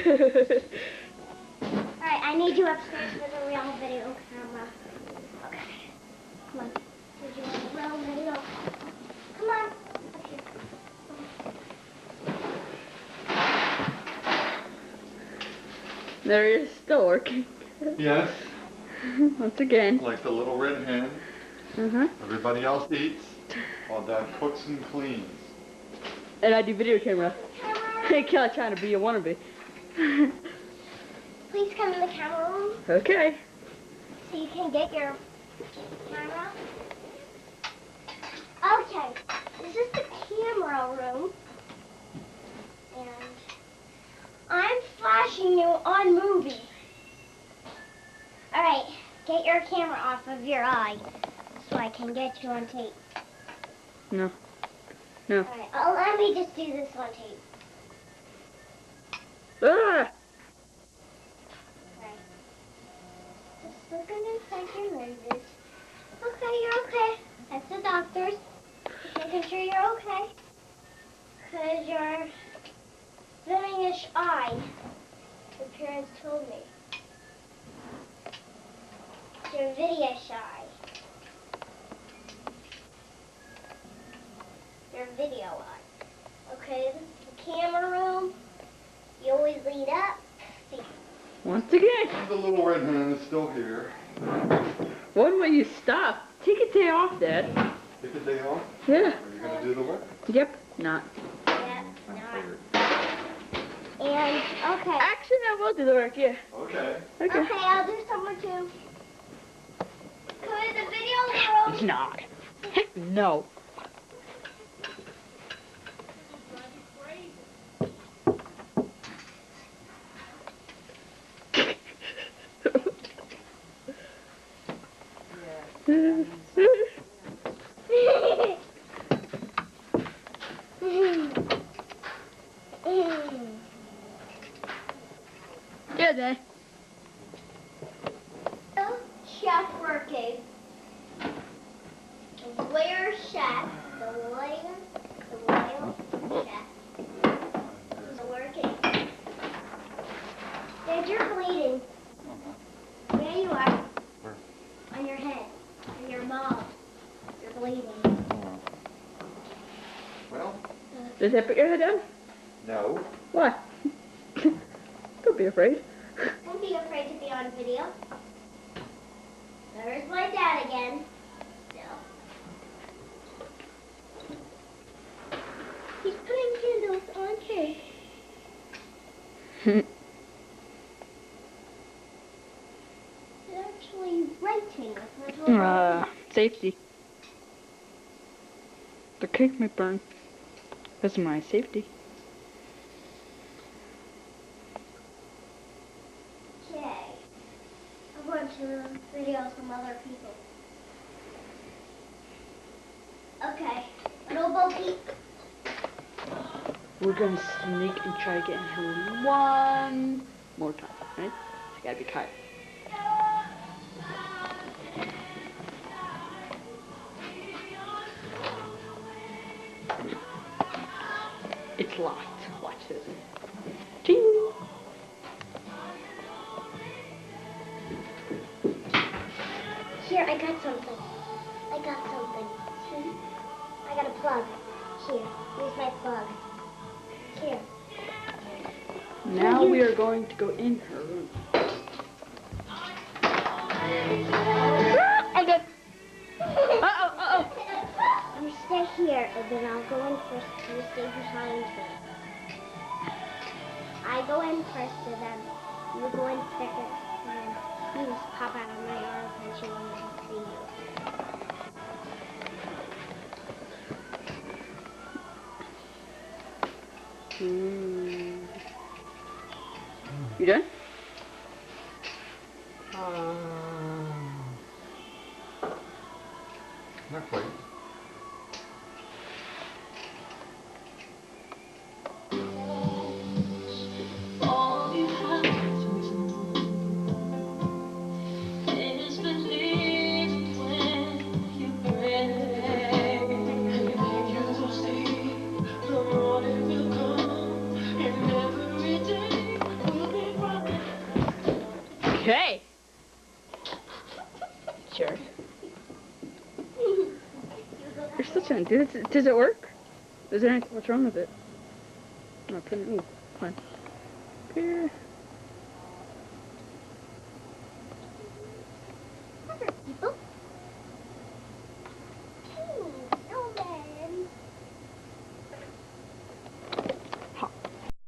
Alright, I need you upstairs for the real video camera. Okay. Come on. Need you on the real video. Come on. Up here. There he is, still working. Yes. Once again. Like the little red hen. Everybody else eats while Dad cooks and cleans. And I do video camera. Hey, Kelly, trying to be a wannabe. Please come in the camera room. Okay. So you can get your camera. Okay, this is the camera room. And I'm flashing you on movie. All right, get your camera off of your eye so I can get you on tape. No. No. All right, let me just do this on tape. Ah! Right. Just looking inside your lenses. Okay, you're okay. That's the doctors. Just making sure you're okay. Because you're filmingish eye, your parents told me. You're video shy. Your video eye. Okay, this is the camera room. You always lead up. See. Once again. And the little red hen is still here. When will you stop? Take a day off, Dad. Take a day off? Yeah. Are you going to do the work? Yep. Not. Yeah, I not. figured. And, okay. Actually, I will do the work, yeah. Okay. Okay. Okay, I'll do some more too. Could the video room... Not. Heck no. Good day. Chef working. Where chef? The lawyer chef. The working. Dad, you're bleeding. There you are. Where? On your head. On your mouth. You're bleeding. Well, Does that put your head down? no. Why? Don't be afraid. Don't be afraid to be on video. There's my dad again. No. He's putting candles on here. He's actually writing with little Safety. The cake may burn. That's my safety. Okay. I want to video some other people. Okay. Little Bo Peep. We're gonna sneak and try to get in here one more time, right? I gotta be quiet. It's locked. Watch this. Ting! Here, I got something. See? I got a plug. Here, here's my plug. Here. Now we are going to go in her room. I'm good. Uh-oh. You stay here, and then I'll go in first. You stay behind me. I go in first, and then you go in second, and then you just pop out of my arm and she won't even see you. You done? Not quite. Okay. Sure. You're such a... Does it work? Is there anything... What's wrong with it? I'm not putting... Ooh, come on. Here. Other people